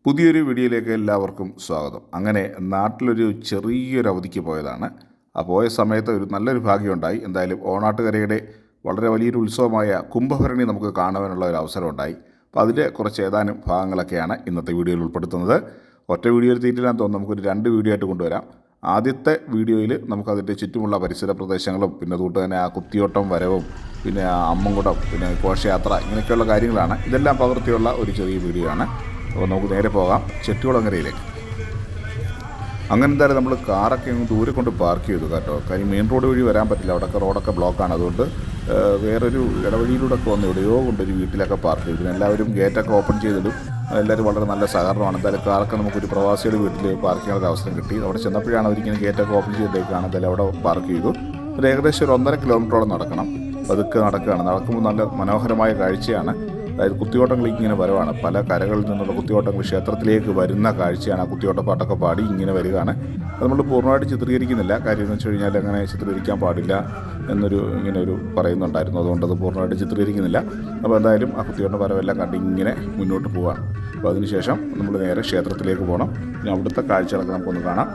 പുതിയൊരു വീഡിയോയിലേക്ക് എല്ലാവർക്കും സ്വാഗതം. അങ്ങനെ നാട്ടിലൊരു ചെറിയൊരു അവധിക്ക് പോയതാണ്. ആ പോയ സമയത്ത് ഒരു നല്ലൊരു ഭാഗ്യമുണ്ടായി. എന്തായാലും ഓണാട്ടുകരയുടെ വളരെ വലിയൊരു ഉത്സവമായ കുംഭഭരണി നമുക്ക് കാണുവാനുള്ള ഒരു അവസരം ഉണ്ടായി. അപ്പോൾ അതിൻ്റെ കുറച്ച് ഏതാനും ഭാഗങ്ങളൊക്കെയാണ് ഇന്നത്തെ വീഡിയോയിൽ ഉൾപ്പെടുത്തുന്നത്. ഒറ്റ വീഡിയോയിൽ തീറ്റില്ലാന്ന് തോന്നുന്നു, നമുക്കൊരു 2 വീഡിയോ ആയിട്ട് കൊണ്ടുവരാം. ആദ്യത്തെ വീഡിയോയിൽ നമുക്കതിൻ്റെ ചുറ്റുമുള്ള പരിസര പ്രദേശങ്ങളും പിന്നെ അതുകൊണ്ട് തന്നെ ആ കുത്തിയോട്ടം വരവും പിന്നെ ആ അമ്മൻകുടം പിന്നെ ഘോഷയാത്ര ഇങ്ങനെയൊക്കെയുള്ള കാര്യങ്ങളാണ്. ഇതെല്ലാം പകർത്തിയുള്ള ഒരു ചെറിയ വീഡിയോ ആണ്. അപ്പോൾ നമുക്ക് നേരെ പോകാം ചെട്ടികുളങ്ങരയിലേക്ക്. അങ്ങനെ എന്തായാലും നമ്മൾ കാറൊക്കെ അങ്ങ് ദൂരെ കൊണ്ട് പാർക്ക് ചെയ്തു കേട്ടോ. കാര്യം മെയിൻ റോഡ് വഴി വരാൻ പറ്റില്ല, അവിടെയൊക്കെ റോഡൊക്കെ ബ്ലോക്കാണ്. അതുകൊണ്ട് വേറൊരു ഇടവഴിയിലൂടെ ഒക്കെ വന്ന് എവിടെയോ കൊണ്ടൊരു വീട്ടിലൊക്കെ പാർക്ക് ചെയ്തു. പിന്നെ എല്ലാവരും ഗേറ്റൊക്കെ ഓപ്പൺ ചെയ്തിടും. എല്ലാവരും വളരെ നല്ല സഹകരണമാണ്. എന്തായാലും കാറൊക്കെ നമുക്കൊരു പ്രവാസിയുടെ വീട്ടിൽ പാർക്ക് ചെയ്യാനൊരു അവസരം കിട്ടി. അവിടെ ചെന്നപ്പോഴാണ് അവരിങ്ങനെ ഗേറ്റൊക്കെ ഓപ്പൺ ചെയ്തിട്ടേക്കാണ്. എന്തായാലും അവിടെ പാർക്ക് ചെയ്തു. ഒരു ഏകദേശം ഒരു 1.5 കിലോമീറ്ററോളം നടക്കണം. പതുക്കെ നടക്കുകയാണ്. നടക്കുമ്പോൾ നല്ല മനോഹരമായ കാഴ്ചയാണ്. അതായത് കുത്തിയോട്ടങ്ങൾ ഇങ്ങനെ വരവാണ്. പല കരകളിൽ നിന്നുള്ള കുത്തിയോട്ടങ്ങൾ ക്ഷേത്രത്തിലേക്ക് വരുന്ന കാഴ്ചയാണ്. ആ കുത്തിയോട്ടപ്പാട്ടൊക്കെ പാടി ഇങ്ങനെ വരികയാണ്. അത് നമ്മൾ പൂർണ്ണമായിട്ട് ചിത്രീകരിക്കുന്നില്ല. കാര്യം എന്ന് വെച്ച് കഴിഞ്ഞാൽ അങ്ങനെ ചിത്രീകരിക്കാൻ പാടില്ല ഇങ്ങനൊരു പറയുന്നുണ്ടായിരുന്നു. അതുകൊണ്ട് അത് പൂർണ്ണമായിട്ട് ചിത്രീകരിക്കുന്നില്ല. അപ്പോൾ എന്തായാലും ആ കുത്തിയോട്ട വരവെല്ലാം കണ്ട് ഇങ്ങനെ മുന്നോട്ട് പോവുകയാണ്. അപ്പോൾ അതിനുശേഷം നമ്മൾ നേരെ ക്ഷേത്രത്തിലേക്ക് പോകണം. പിന്നെ അവിടുത്തെ കാഴ്ചകളൊക്കെ നമുക്കൊന്ന് കാണാം.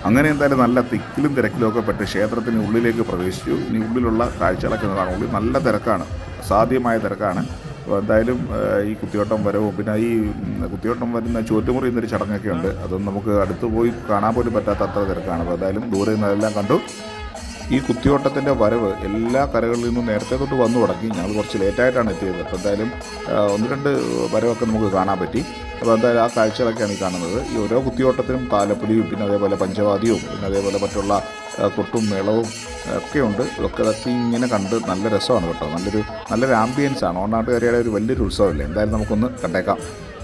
അങ്ങനെ എന്തായാലും നല്ല തിക്കിലും തിരക്കിലും ഒക്കെ പെട്ട് ക്ഷേത്രത്തിന് ഉള്ളിലേക്ക് പ്രവേശിച്ചു. ഇനി ഉള്ളിലുള്ള കാഴ്ചകളൊക്കെ കാണാം. ഉള്ളിൽ നല്ല തിരക്കാണ്, അസാധ്യമായ തിരക്കാണ്. അപ്പോൾ എന്തായാലും ഈ കുത്തിയോട്ടം വരവും പിന്നെ ഈ കുത്തിയോട്ടം വരുന്ന ചോറ്റുമുറി എന്നൊരു ചടങ്ങൊക്കെ ഉണ്ട്. അതൊന്നും നമുക്ക് അടുത്ത് പോയി കാണാൻ പോലും പറ്റാത്ത അത്ര തിരക്കാണ്. അപ്പോൾ എന്തായാലും ദൂരെ നിന്നെല്ലാം കണ്ടു. ഈ കുത്തിയോട്ടത്തിൻ്റെ വരവ് എല്ലാ കരകളിൽ നിന്നും നേരത്തെ തൊട്ട് വന്നു തുടങ്ങി. ഞങ്ങൾ കുറച്ച് ലേറ്റായിട്ടാണ് എത്തിയത്. അപ്പോൾ എന്തായാലും 1-2 വരവൊക്കെ നമുക്ക് കാണാൻ പറ്റി. അപ്പോൾ എന്തായാലും ആ കാഴ്ചകളൊക്കെയാണ് ഈ കാണുന്നത്. ഈ ഓരോ കുത്തിയോട്ടത്തിനും താലപ്പൊലിയും പിന്നെ അതേപോലെ പഞ്ചവാദ്യവും പിന്നെ അതേപോലെ മറ്റുള്ള കൊട്ടും മേളവും ഒക്കെയുണ്ട്. ഇതൊക്കെ ഇങ്ങനെ കണ്ട് നല്ല രസമാണ് കേട്ടോ. നല്ലൊരു ആംബിയൻസാണ്. ഓണാട്ടുകാരിയുടെ ഒരു വലിയൊരു ഉത്സവമല്ലേ. എന്തായാലും നമുക്കൊന്ന് കണ്ടേക്കാം.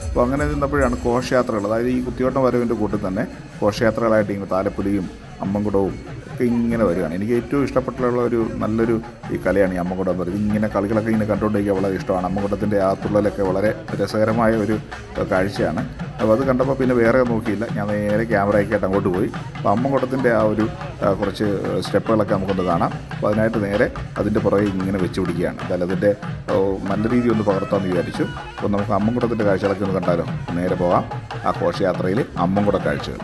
അപ്പോൾ അങ്ങനെ നിന്നപ്പോഴാണ് ഘോഷയാത്രകൾ, അതായത് ഈ കുത്തിയോട്ടം വരവിൻ്റെ കൂട്ടിൽ തന്നെ ഘോഷയാത്രകളായിട്ട് ഇങ്ങനെ താലപ്പൊലിയും അമ്മൻകുടവും ഒക്കെ ഇങ്ങനെ വരികയാണ്. എനിക്ക് ഏറ്റവും ഇഷ്ടപ്പെട്ടുള്ള നല്ലൊരു ഈ കലയാണ് ഈ അമ്മൻകുടം എന്ന് പറയുന്നത്. ഇങ്ങനെ കളികളൊക്കെ ഇങ്ങനെ കണ്ടുകൊണ്ടിരിക്കുക വളരെ ഇഷ്ടമാണ്. അമ്മൻകുടത്തിൻ്റെ ആ തുള്ളലൊക്കെ വളരെ രസകരമായ ഒരു കാഴ്ചയാണ്. അപ്പോൾ അത് കണ്ടപ്പോൾ പിന്നെ വേറെ നോക്കിയില്ല, ഞാൻ നേരെ ക്യാമറയൊക്കെ ആയിട്ട് അങ്ങോട്ട് പോയി. അപ്പോൾ അമ്മൻകുടത്തിൻ്റെ ആ ഒരു കുറച്ച് സ്റ്റെപ്പുകളൊക്കെ നമുക്കൊന്ന് കാണാം. അപ്പോൾ അതിനായിട്ട് നേരെ അതിൻ്റെ പുറകെ ഇങ്ങനെ വെച്ച് പിടിക്കുകയാണ്. എന്തായാലും അതിൻ്റെ നല്ല രീതിയിൽ ഒന്ന് പകർത്താമെന്ന് വിചാരിച്ചു. അപ്പോൾ നമുക്ക് അമ്മൻകുടത്തിൻ്റെ കാഴ്ചകളൊക്കെ ഒന്ന് കണ്ടാലോ. നേരെ പോകാം ആ ഘോഷയാത്രയിൽ അമ്മൻകുട കാഴ്ചകൾ.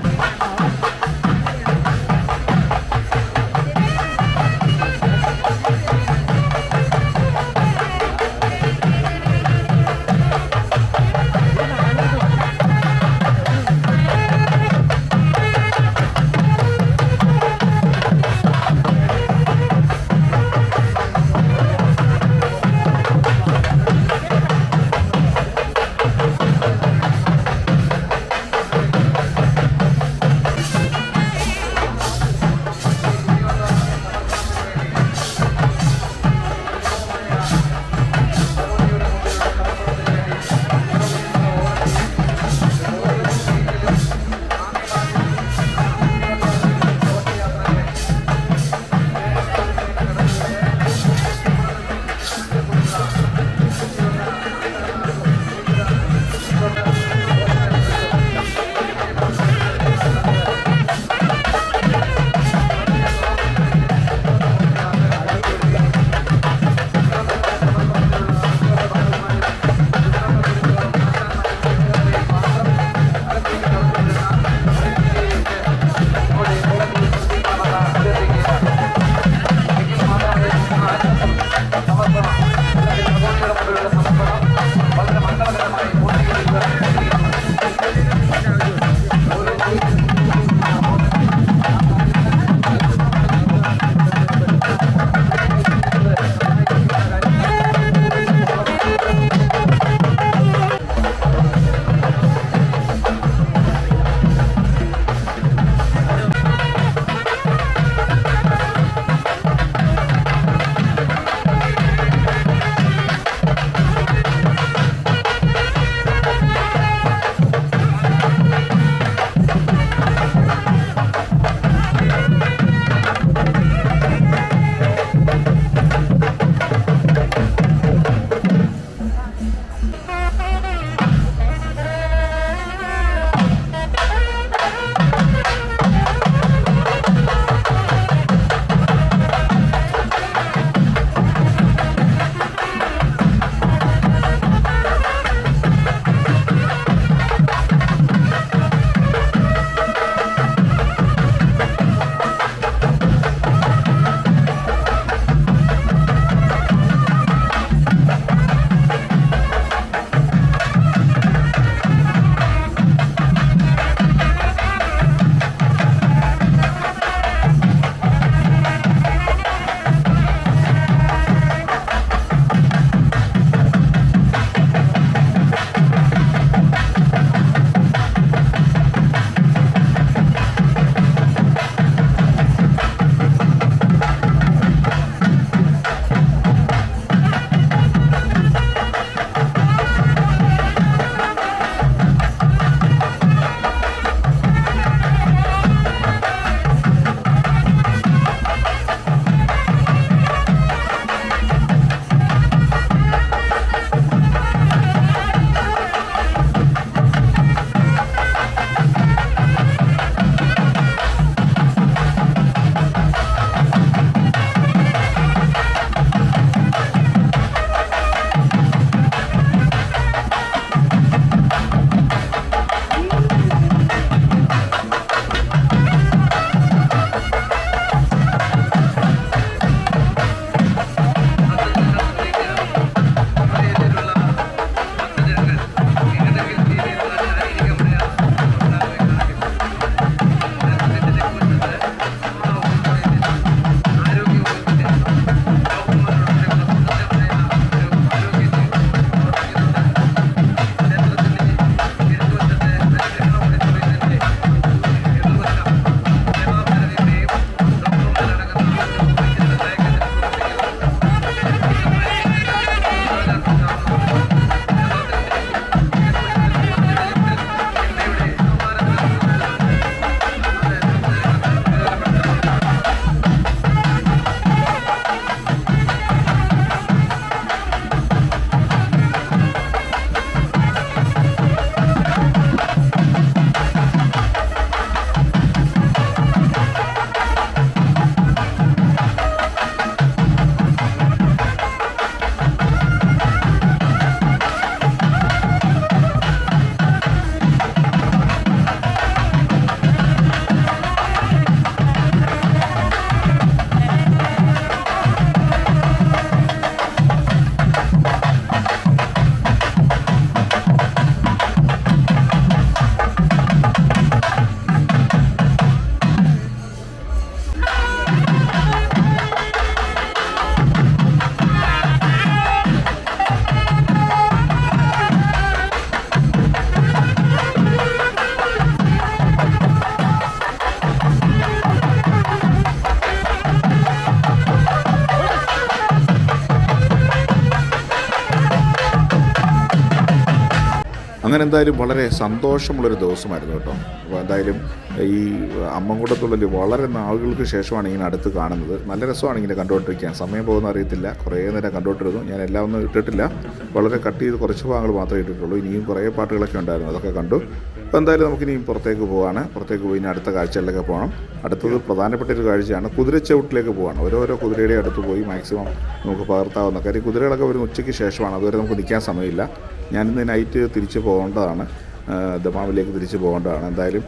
അങ്ങനെ എന്തായാലും വളരെ സന്തോഷമുള്ളൊരു ദിവസമായിരുന്നു കേട്ടോ. അപ്പോൾ എന്തായാലും ഈ അമ്മൻകുട്ടത്തുള്ളൽ വളരെ നാളുകൾക്ക് ശേഷമാണ് ഇങ്ങനെ അടുത്ത് കാണുന്നത്. നല്ല രസമാണ് ഇങ്ങനെ കണ്ടുകൊണ്ടിരിക്കാൻ. സമയം പോകുന്ന അറിയത്തില്ല. കുറേ നേരം കണ്ടുകൊണ്ടിരുന്നു. ഞാൻ എല്ലാം ഒന്നും ഇട്ടിട്ടില്ല, വളരെ കട്ട് ചെയ്ത് കുറച്ച് ഭാഗങ്ങൾ മാത്രമേ ഇട്ടിട്ടുള്ളൂ. ഇനിയും കുറേ പാട്ടുകളൊക്കെ ഉണ്ടായിരുന്നു, അതൊക്കെ കണ്ടു. അപ്പോൾ എന്തായാലും നമുക്കിനിയും പുറത്തേക്ക് പോവാണ്. പുറത്തേക്ക് പോയി ഇനി അടുത്ത കാഴ്ചകളിലൊക്കെ പോകണം. അടുത്തത് പ്രധാനപ്പെട്ട ഒരു കാഴ്ചയാണ് കുതിരച്ചവിട്ടിലേക്ക് പോവാണ്. ഓരോരോ കുതിരയുടെ അടുത്ത് പോയി മാക്സിമം നമുക്ക് പകർത്താവുന്ന കാര്യം. കുതിരകളൊക്കെ വരുന്ന ഉച്ചയ്ക്ക് ശേഷമാണ്, അതുവരെ നമുക്ക് നിൽക്കാൻ സമയമില്ല. ഞാനിന്ന് നൈറ്റ് തിരിച്ച് പോകേണ്ടതാണ്, ദമാമിലേക്ക് തിരിച്ച് പോകേണ്ടതാണ്. എന്തായാലും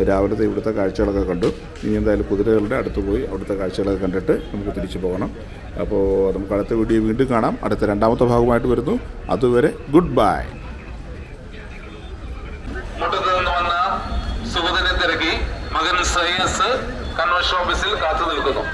രാവിലത്തെ ഇവിടുത്തെ കാഴ്ചകളൊക്കെ കണ്ടു. ഇനി എന്തായാലും കുതിരകളുടെ അടുത്ത് പോയി അവിടുത്തെ കാഴ്ചകളൊക്കെ കണ്ടിട്ട് നമുക്ക് തിരിച്ച് പോകണം. അപ്പോൾ നമുക്ക് അടുത്ത വീഡിയോ വീണ്ടും കാണാം. അടുത്ത രണ്ടാമത്തെ ഭാഗമായിട്ട് വരുന്നു. അതുവരെ ഗുഡ് ബൈ. മുട്ടത്ത് നിന്ന് വന്ന സുഗതനെ തിരക്കി മകൻ ശ്രേയസ് കൺവെൻഷൻ ഓഫീസിൽ കാത്തു നിൽക്കുന്നു.